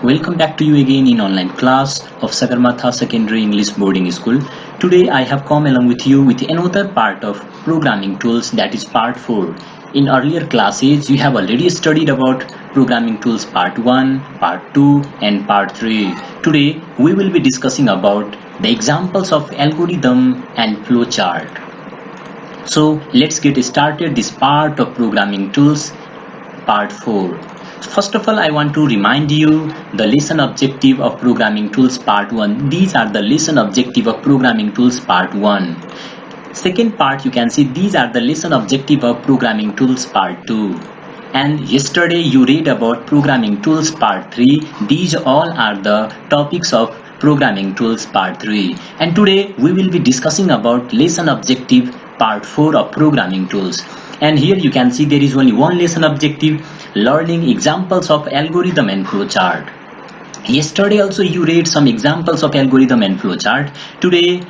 Welcome back to you again in online class of Sagarmatha Secondary English Boarding School. Today I have come along with you with another part of programming tools, that is part 4. In earlier classes you have already studied about programming tools part 1, part 2 and part 3. Today we will be discussing about the examples of algorithm and flowchart. So let's get started this part of programming tools part 4. First of all, I want to remind you the lesson objective of programming tools part 1. These are the lesson objective of programming tools part 1. Second part, you can see these are the lesson objective of programming tools part 2. And yesterday you read about programming tools part 3. These all are the topics of programming tools part 3. And today we will be discussing about lesson objective part 4 of programming tools. And here you can see there is only one lesson objective, learning examples of algorithm and flowchart. Yesterday also you read some examples of algorithm and flowchart. Today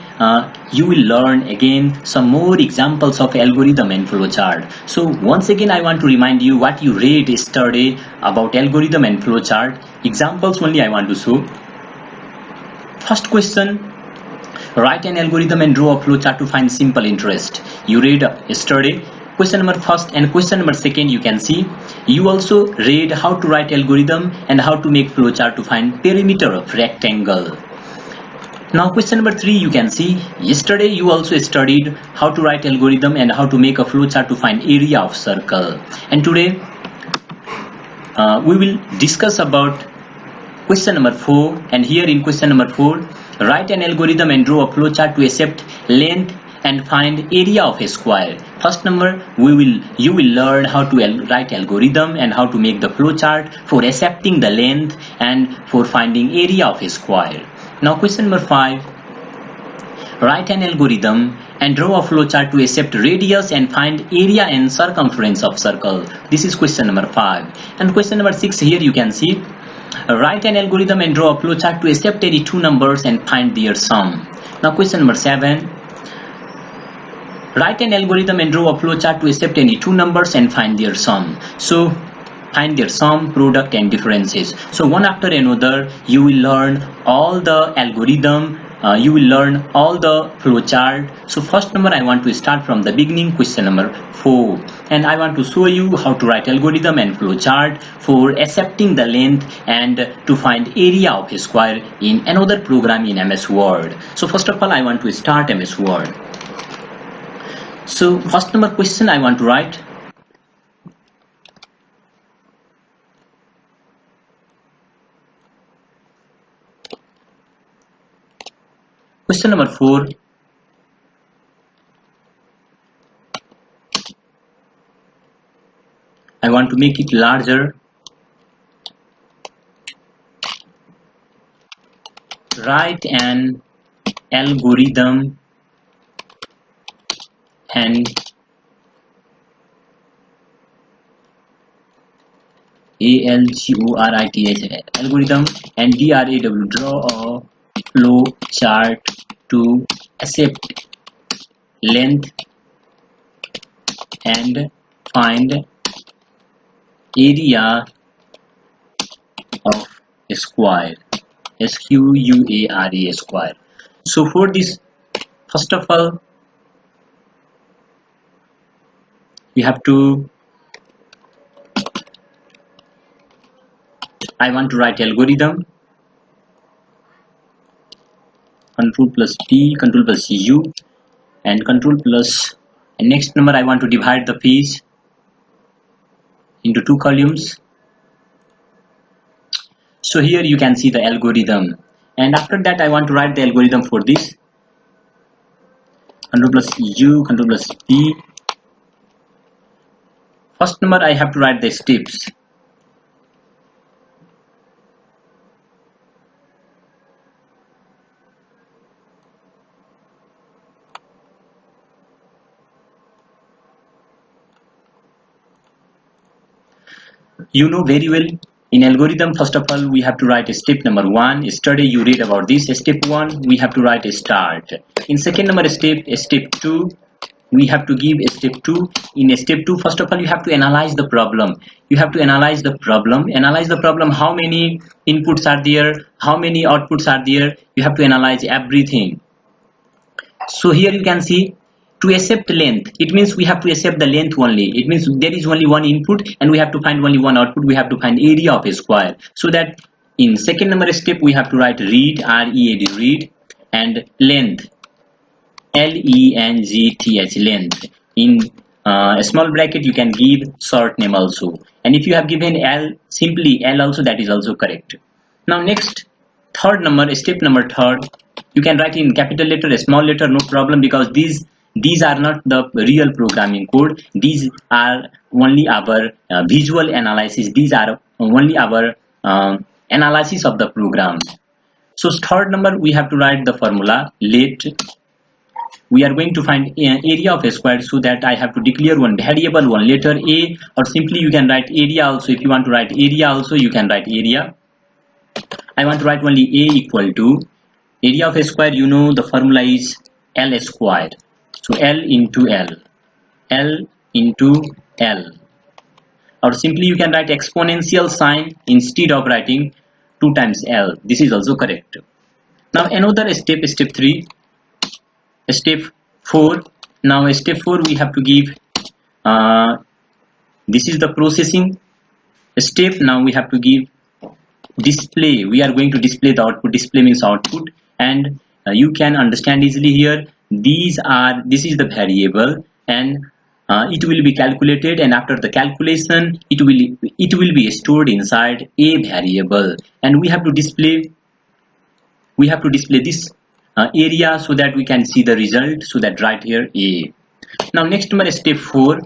you will learn again some more examples of algorithm and flowchart. So once again I want to remind you what you read yesterday about algorithm and flowchart. Examples only I want to show. First question, write an algorithm and draw a flowchart to find simple interest. You read yesterday. Question number first and question number second, you can see you also read how to write algorithm and how to make flowchart to find perimeter of rectangle. Now question number 3, you can see yesterday you also studied how to write algorithm and how to make a flowchart to find area of circle. And today we will discuss about question number 4. And here in question number 4, write an algorithm and draw a flowchart to accept length and find area of a square. First number, you will learn how to write algorithm and how to make the flowchart for accepting the length and for finding area of a square. Now question number 5, write an algorithm and draw a flowchart to accept radius and find area and circumference of circle. This is question number 5. And question number 6, here you can see write an algorithm and draw a flowchart to accept any two numbers and find their sum. Now question number 7, write an algorithm and draw a flowchart to accept any two numbers and find their sum. So find their sum, product and differences. So one after another you will learn all the algorithm, you will learn all the flowchart. So first number I want to start from the beginning, question number 4. And I want to show you how to write algorithm and flowchart for accepting the length and to find area of a square in another program in MS Word. So first of all I want to start MS Word. So first number question I want to write. Question number 4. I want to make it larger. Write an algorithm and algorithm and draw a flow chart to accept length and find area of a square, SQUARE square. So for this, first of all you have to, I want to write algorithm, control plus P, control plus U and control plus, and next number I want to divide the page into two columns. So here you can see the algorithm, and after that I want to write the algorithm for this, control plus U, control plus P. First number I have to write the steps. You know very well in algorithm, first of all we have to write a step number 1. Yesterday you read about this. Step 1 we have to write a start. In second number step 2 we have to give step 2. In step 2, first of all, you have to analyze the problem. You have to analyze the problem, how many inputs are there, how many outputs are there. You have to analyze everything. So here you can see, to accept length, it means we have to accept the length only. It means there is only one input and we have to find only one output. We have to find area of a square. So that in second number step, we have to write read, R-E-A-D, read, and length, L-E-N-G-T-H, length. In a small bracket, you can give short name also. And if you have given L, simply L also, that is also correct. Now next, third number, step number third, you can write in capital letter, a small letter, no problem, because these are not the real programming code. These are only our visual analysis. These are only our analysis of the program. So third number, we have to write the formula. Let we are going to find area of a square, so that I have to declare one variable, one letter A, or simply you can write area also. If you want to write area also, you can write area. I want to write only A equal to area of a square. You know the formula is L square. So L into L, L into L, or simply you can write exponential sign instead of writing 2 times L. This is also correct. Now another step, step 3, step 4. Now step 4, we have to give this is the processing step. Now we have to give display. We are going to display the output. Display means output, and you can understand easily here. This is the variable, and it will be calculated, and after the calculation it will be stored inside a variable, and we have to display this area, so that we can see the result. So that right here A. Now next number, step 4.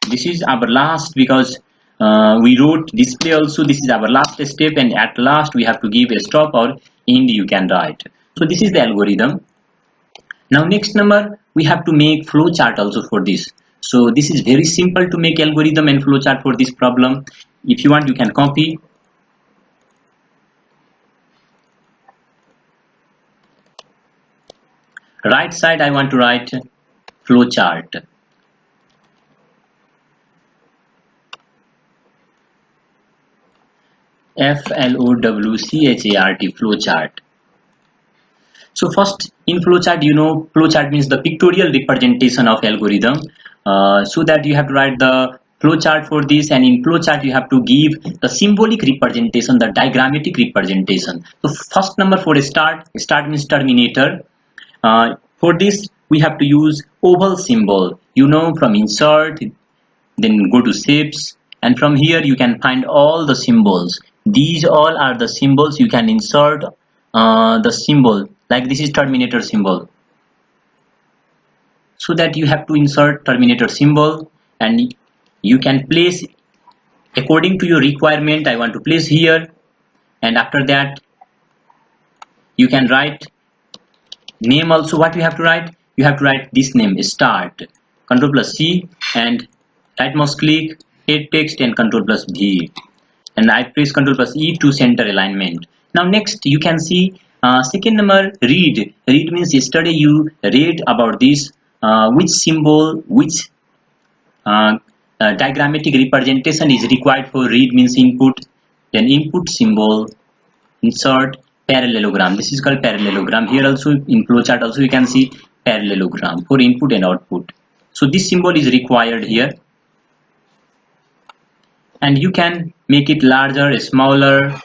This is our last, because we wrote display also. This is our last step, and at last we have to give a stop or end, you can write. So this is the algorithm. Now next number, we have to make flow chart also for this. So this is very simple to make algorithm and flow chart for this problem. If you want, you can copy. Right side, I want to write flow chart. F-L-O-W-C-H-A-R-T, flow chart. So first, in flowchart, you know, flowchart means the pictorial representation of algorithm. So that you have to write the flowchart for this, and in flowchart you have to give the symbolic representation, the diagrammatic representation. So first number, for a start means terminator. For this we have to use oval symbol. You know, from insert, then go to shapes, and from here you can find all the symbols. These all are the symbols. You can insert the symbol, like this is terminator symbol. So that you have to insert terminator symbol, and you can place according to your requirement. I want to place here, and after that you can write name also. What you have to write? You have to write this name, start, Ctrl plus C, and right mouse click, add text, and Ctrl plus V, and I press Ctrl plus E to center alignment. Now next, you can see second number, read. Read means yesterday you read about this, which symbol, which diagrammatic representation is required for read means input, then input symbol, insert parallelogram. This is called parallelogram. Here also in flowchart also you can see parallelogram for input and output. So this symbol is required here, and you can make it larger, smaller.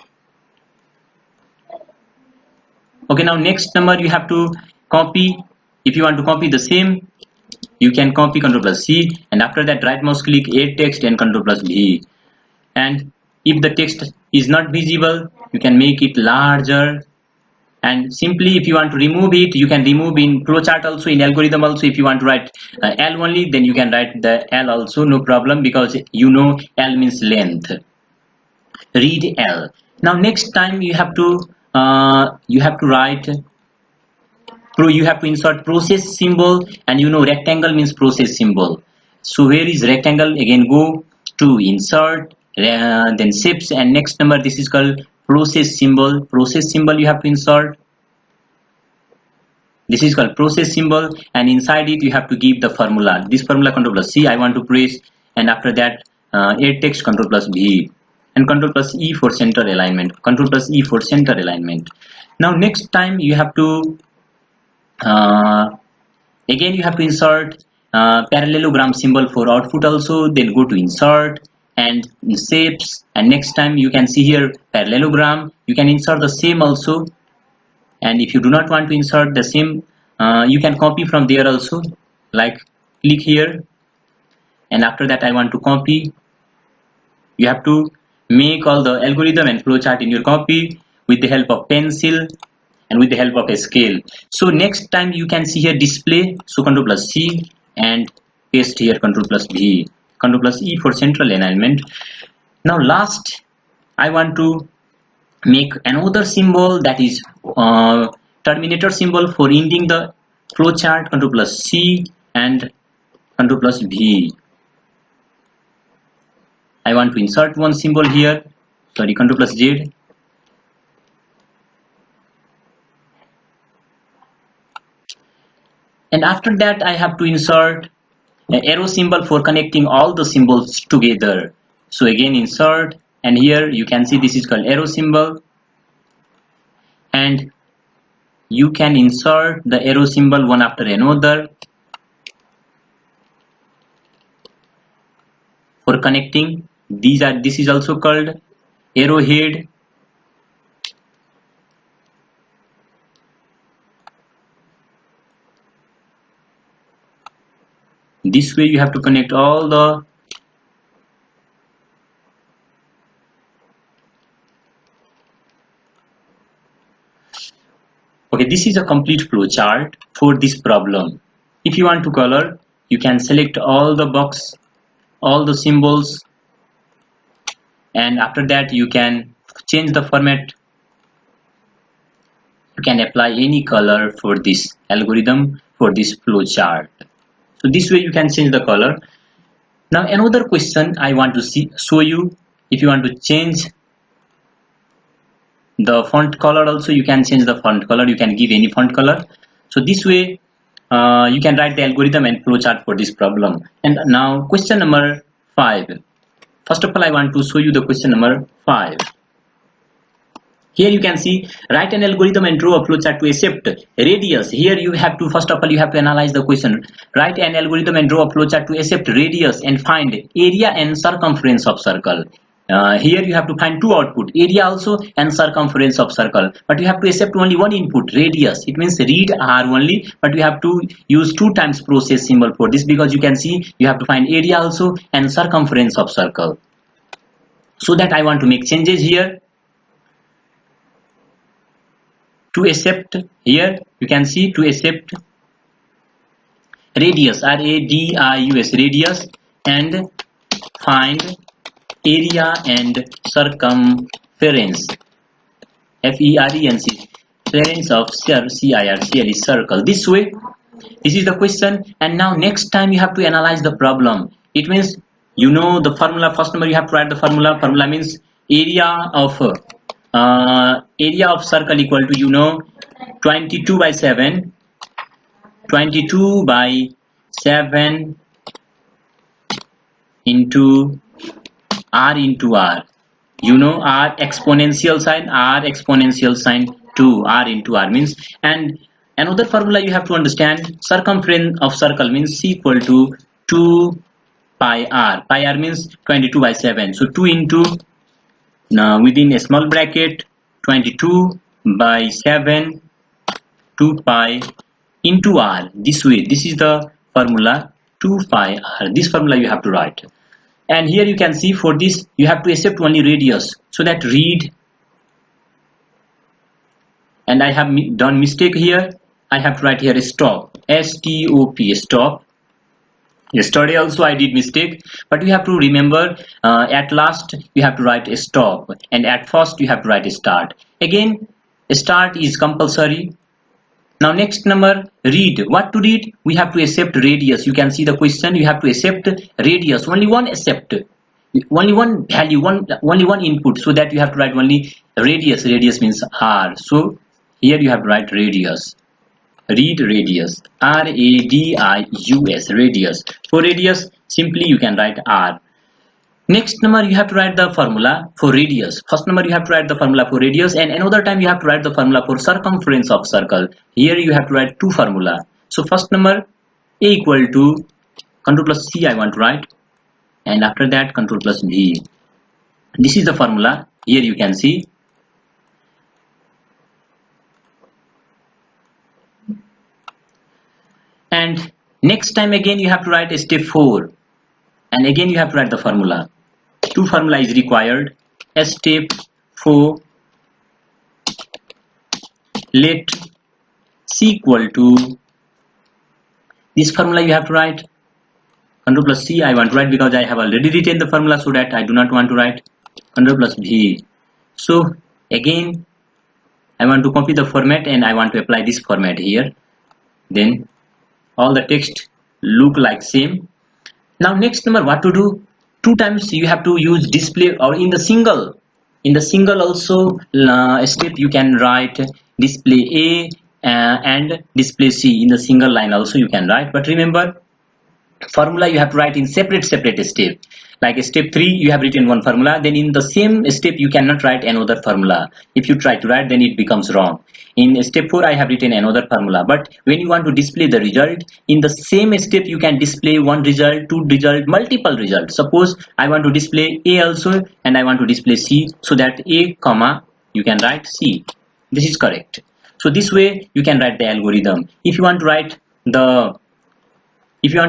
Okay, now next number you have to copy. If you want to copy the same, you can copy, Ctrl plus C, and after that right mouse click, add text, and Ctrl plus V. And if the text is not visible, you can make it larger, and simply if you want to remove it, you can remove in flowchart also, in algorithm also. If you want to write L only, then you can write the L also, no problem, because you know L means length. Read L. Now next time you have to write, you have to insert process symbol, and you know rectangle means process symbol. So where is rectangle? Again go to insert, then shapes, and next number, this is called process symbol. Process symbol you have to insert. This is called process symbol, and inside it you have to give the formula. This formula, Control plus C I want to press, and after that add text, Control plus V, and Control plus E for center alignment. Control plus E for center alignment. Now next time you have to again you have to insert parallelogram symbol for output also. Then go to insert and shapes, and next time you can see here parallelogram. You can insert the same also, and if you do not want to insert the same, you can copy from there also. Like click here, and after that I want to copy. You have to make all the algorithm and flowchart in your copy with the help of pencil and with the help of a scale. So next time you can see here display, so Control plus C and paste here Control plus V, Control plus E for central alignment. Now last I want to make another symbol, that is terminator symbol for ending the flowchart. Control plus C and Control plus V. I want to insert one symbol here, sorry, Control plus Z. And after that I have to insert an arrow symbol for connecting all the symbols together. So again insert, and here you can see this is called arrow symbol, and you can insert the arrow symbol one after another for connecting. This is also called arrowhead. This way you have to connect all the okay. This is a complete flow chart for this problem. If you want to color, you can select all the box, all the symbols, and after that you can change the format. You can apply any color for this algorithm, for this flow chart. So this way you can change the color. Now another question I want to show you. If you want to change the font color also, you can change the font color. You can give any font color. So this way you can write the algorithm and flowchart for this problem. And now question number 5. First of all, I want to show you the question number 5. Here you can see write an algorithm and draw a flowchart to accept radius. Here you have to, first of all, you have to analyze the question. Write an algorithm and draw a flowchart to accept radius and find area and circumference of circle. Here you have to find two output, area also and circumference of circle, but you have to accept only one input, radius. It means read R only, but you have to use 2 times process symbol for this, because you can see you have to find area also and circumference of circle. So that I want to make changes here. To accept, here you can see to accept radius, R-A-D-I-U-S, radius, and find area and circumference, F-E-R-E-N-C, ference of C-I-R-C-L, circle. This way, this is the question. And now next time you have to analyze the problem. It means you know the formula. First number you have to write the formula. Formula means area of circle equal to, you know, 22 by 7 into R into R. You know R exponential sign 2, R into R means. And another formula you have to understand, circumference of circle means C equal to 2 pi R. Pi R means 22 by 7. So 2 into, now within a small bracket, 22 by 7, 2 pi into R. This way, this is the formula, 2 pi R. This formula you have to write. And here you can see for this you have to accept only radius, so that read. And I have done mistake here. I have to write here stop, S-T-O-P, stop. Yesterday also I did mistake, but you have to remember at last you have to write a stop, and at first you have to write a start. Again, start is compulsory. Now next number, read. What to read? We have to accept radius. You can see the question. You have to accept radius. Only one accept. Only one value. Only one input. So that you have to write only radius. Radius means R. So here you have to write radius. read radius, radius, radius. For radius, simply you can write r. Next number you have to write the formula for radius. First number you have to write the formula for radius, and another time you have to write the formula for circumference of circle. Here you have to write two formula. So first number a equal to control plus c I want to write, and after that control plus v. This is the formula. Here you can see. And next time again you have to write step 4, and again you have to write the formula. Two formula is required. Step 4, let c equal to, this formula you have to write. Control plus c I want to write because I have already written the formula, so that I do not want to write. Control plus v. So again I want to copy the format and I want to apply this format here. Then all the text look like same. Now next number what to do? Two times you have to use display, or in the single also step you can write display A and display C. In the single line also you can write, but remember formula you have to write in separate step. Like step 3 you have written one formula, then in the same step you cannot write another formula. If you try to write, then it becomes wrong. In step 4 I have written another formula, but when you want to display the result, in the same step you can display one result, two result, multiple results. Suppose I want to display A also and I want to display C, so that A comma you can write C. This is correct. So this way you can write the algorithm. If you want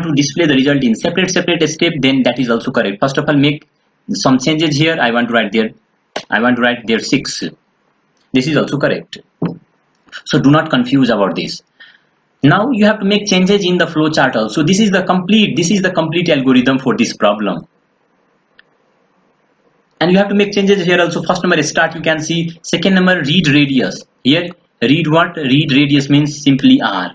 to display the result in separate step, then that is also correct. First of all, make some changes here. I want to write there 6. This is also correct. So do not confuse about this. Now you have to make changes in the flow chart also. This is the complete algorithm for this problem. And you have to make changes here also. First number start, you can see. Second number read radius. Here read what? Read radius means simply r.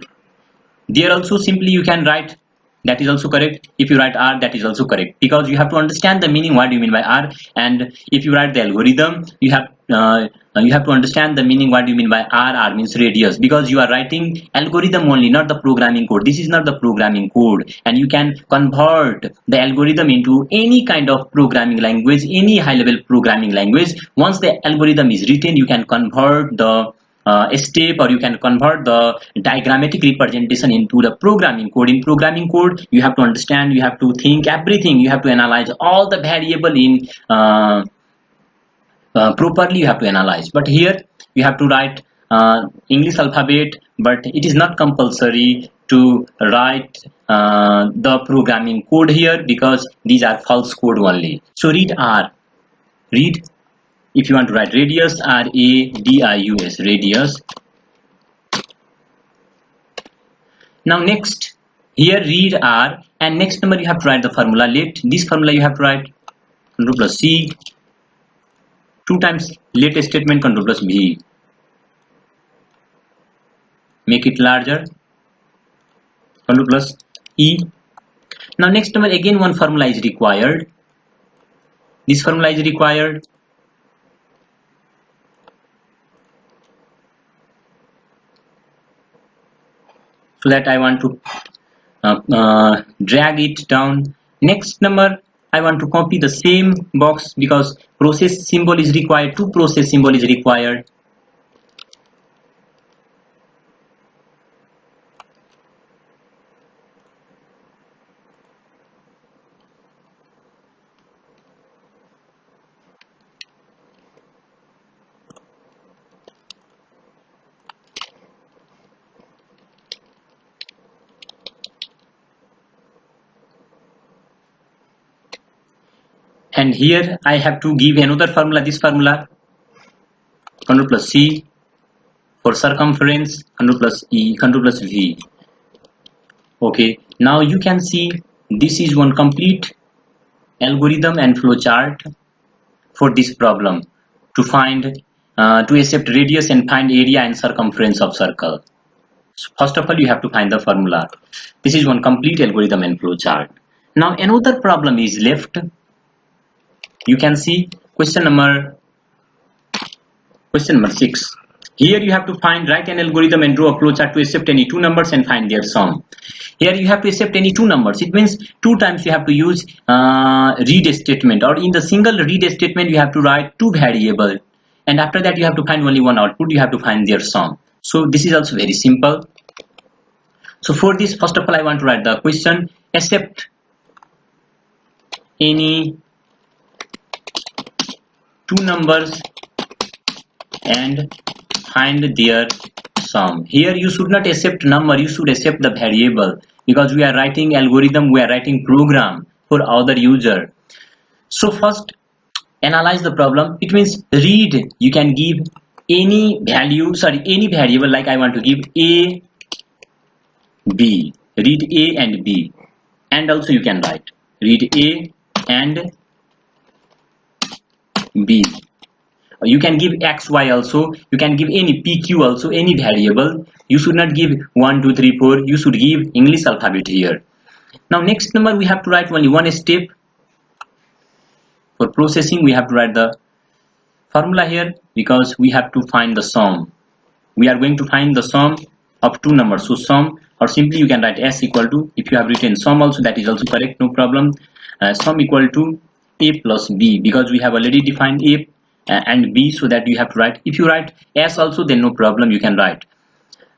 There also simply you can write, that is also correct. If you write r, that is also correct, because you have to understand the meaning, what do you mean by r. And if you write the algorithm, you have to understand the meaning, what do you mean by r means radius, because you are writing algorithm only, not the programming code. This is not the programming code, and you can convert the algorithm into any kind of programming language, any high level programming language. Once the algorithm is written, you can convert the step, or you can convert the diagrammatic representation into the programming code. In programming code, you have to understand, you have to think everything, you have to analyze all the variable in properly you have to analyze. But here you have to write English alphabet, but it is not compulsory to write the programming code here, because these are false code only. So read r. Read, if you want to write radius, radius, radius. Now next, here read r, and next number you have to write the formula. Let this formula you have to write control plus c. Two times let statement, control plus v. Make it larger, control plus e. Now next number again one formula is required. This formula is required. So that I want to drag it down. Next number I want to copy the same box, because process symbol is required. Two process symbol is required. And here I have to give another formula, this formula, control plus C for circumference, control plus E, control plus V. Okay, now you can see this is one complete algorithm and flow chart for this problem to find, to accept radius and find area and circumference of circle. So first of all, you have to find the formula. This is one complete algorithm and flow chart. Now another problem is left. You can see question number 6. Here you have to find, write an algorithm and draw a flowchart to accept any two numbers and find their sum. Here you have to accept any two numbers. It means two times you have to use read statement, or in the single read statement you have to write two variables, and after that you have to find only one output. You have to find their sum. So this is also very simple. So for this, first of all, I want to write the question: accept any two numbers and find their sum. Here you should not accept number, you should accept the variable, because we are writing algorithm, we are writing program for other user. So first analyze the problem. It means read, you can give any value, any variable, like I want to give a, b, read a and b, and also you can write read a and b. You can give x, y also, you can give any pq also, any variable. You should not give 1 2 3 4, you should give English alphabet here. Now next number, we have to write only one step. For processing we have to write the formula here, because we have to find the sum. We are going to find the sum of two numbers, so sum, or simply you can write s equal to, if you have written sum also, that is also correct, no problem. Sum equal to a plus b, because we have already defined a and b, so that you have to write. If you write s also, then no problem, you can write,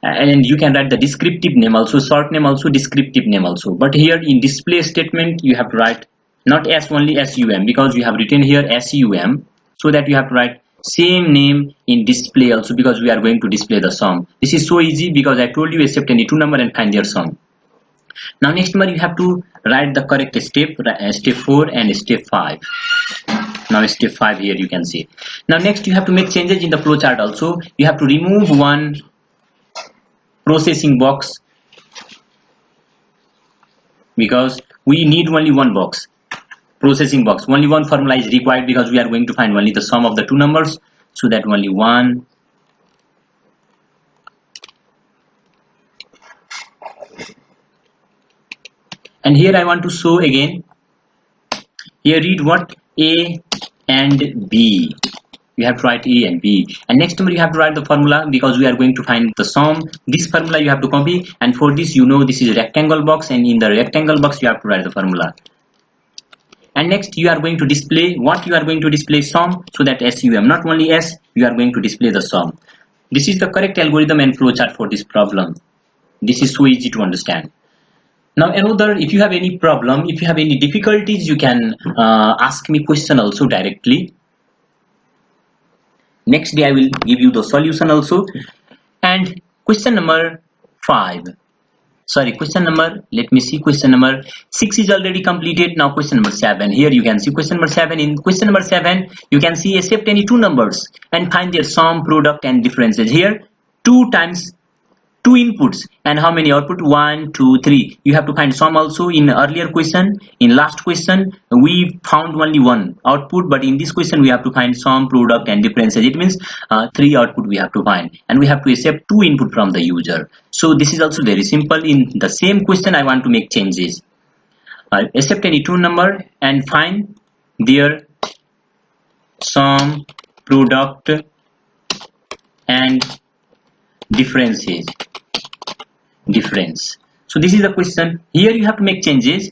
and you can write the descriptive name also, short name also, descriptive name also. But here in display statement you have to write not s only, sum, because you have written here sum, so that you have to write same name in display also, because we are going to display the sum. This is so easy, because I told you accept any two number and find their sum. Now next number, you have to write the correct step, step 4 and step 5. Now step 5 here you can see. Now next you have to make changes in the flowchart also. You have to remove one processing box, because we need only one box, processing box. Only one formula is required, because we are going to find only the sum of the two numbers, so that only one. And here I want to show again, here read what a and b. You have to write a and b, and next number you have to write the formula, because we are going to find the sum. This formula you have to copy, and for this, you know, this is a rectangle box, and in the rectangle box you have to write the formula. And next you are going to display what? You are going to display sum, so that sum, not only s, you are going to display the sum. This is the correct algorithm and flowchart for this problem. This is so easy to understand. Now another, if you have any problem, if you have any difficulties, you can ask me question also directly. Next day I will give you the solution also. And question number 5, question number, let me see, question number 6 is already completed. Now question number 7, here you can see question number 7. In question number 7 you can see accept any two numbers and find their sum, product and differences. Here 2 times 2 inputs, and how many output? 1 2 3. You have to find sum also. In earlier question, in last question, we found only one output, but in this question we have to find sum, product and differences. It means 3 output we have to find, and we have to accept 2 input from the user. So this is also very simple. In the same question I want to make changes. Accept any two number and find their sum, product and difference. So this is the question. Here you have to make changes.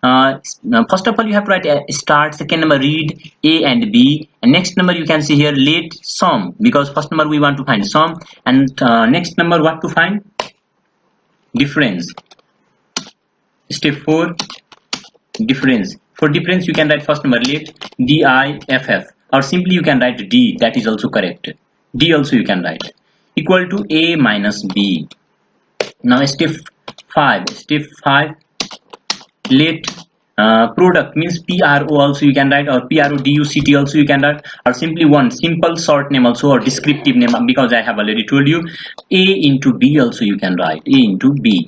First of all, you have to write start, second number read a and b, and next number you can see here let sum, because first number we want to find sum, and next number what to find? Difference. Step 4, difference. For difference you can write first number let diff, or simply you can write d, that is also correct. D also you can write equal to a minus b. Now step 5, let product means pro also you can write, or product also you can write, or simply one simple short name also, or descriptive name, because I have already told you a into b also you can write, a into b.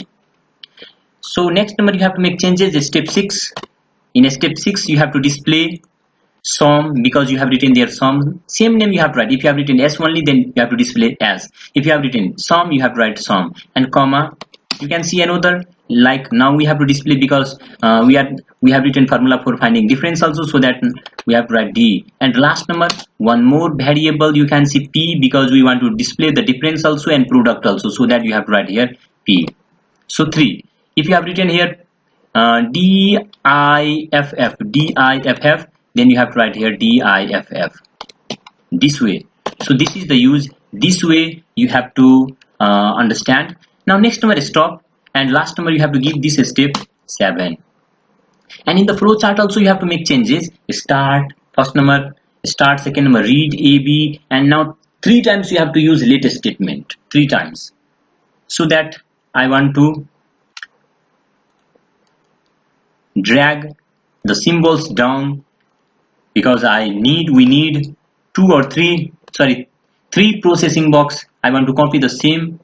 So next number you have to make changes. Step 6. In step 6 you have to display sum, because you have written their sum. Same name you have to write. If you have written s only, then you have to display as. If you have written sum, you have to write sum, and comma. You can see another like now we have to display because we have written formula for finding difference also, so that we have to write D. And last number, one more variable you can see P, because we want to display the difference also and product also, so that you have to write here P. So 3. If you have written here DIFF, then you have to write here DIFF this way. So this is the use, this way you have to understand. Now next number stop, and last number you have to give this step 7. And in the flow chart also you have to make changes. Start, first number start, second number read AB, and now 3 times you have to use latest statement, 3 times, so that I want to drag the symbols down, because we need 3 processing box. I want to copy the same.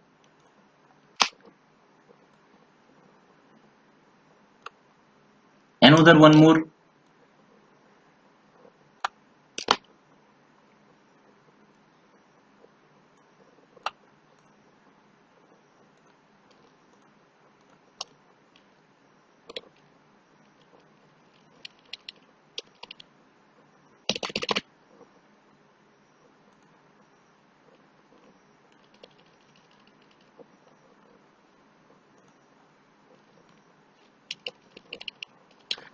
Another one more.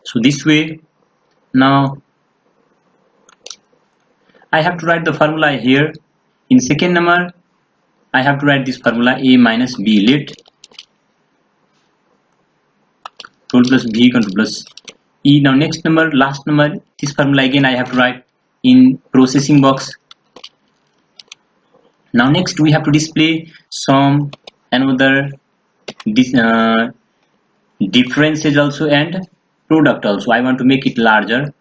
So this way, now I have to write the formula here. In second number, I have to write this formula A minus B. Let control plus B control plus E. Now next number, last number, this formula again I have to write in processing box. Now next we have to display some another differences also and product also. I want to make it larger.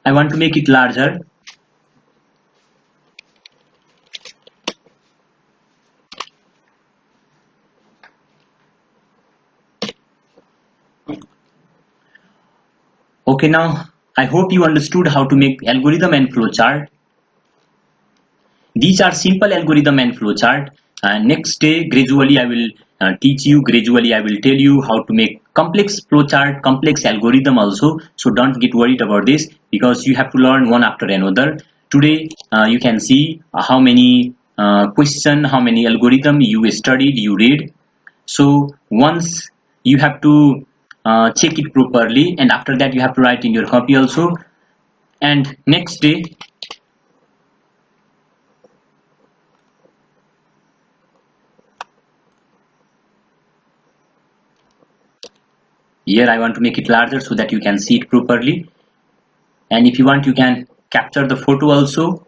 I want to make it larger. Okay, now I hope you understood how to make algorithm and flowchart. These are simple algorithm and flowchart. Next day, gradually I will teach you. Gradually I will tell you how to make complex flowchart, complex algorithm also. So don't get worried about this, because you have to learn one after another. Today you can see how many question, how many algorithm you studied, you read. So once you have to check it properly, and after that you have to write in your copy also. And next day here I want to make it larger so that you can see it properly, and if you want you can capture the photo also,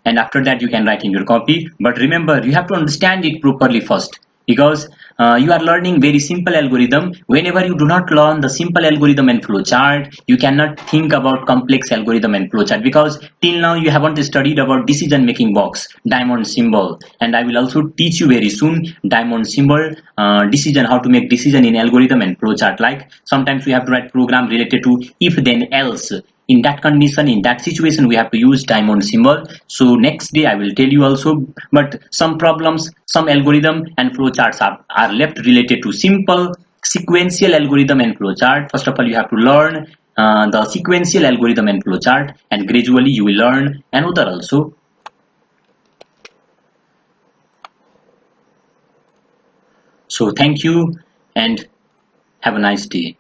and after that you can write in your copy. But remember, you have to understand it properly first, because you are learning very simple algorithm. Whenever you do not learn the simple algorithm and flowchart, you cannot think about complex algorithm and flowchart, because till now you haven't studied about decision making box, diamond symbol, and I will also teach you very soon diamond symbol, decision, how to make decision in algorithm and flowchart. Like sometimes we have to write program related to if then else. In that condition, in that situation, we have to use diamond symbol. So next day I will tell you also. But some problems, some algorithm and flowcharts are left related to simple sequential algorithm and flowchart. First of all, you have to learn the sequential algorithm and flowchart, and gradually you will learn another also. So thank you and have a nice day.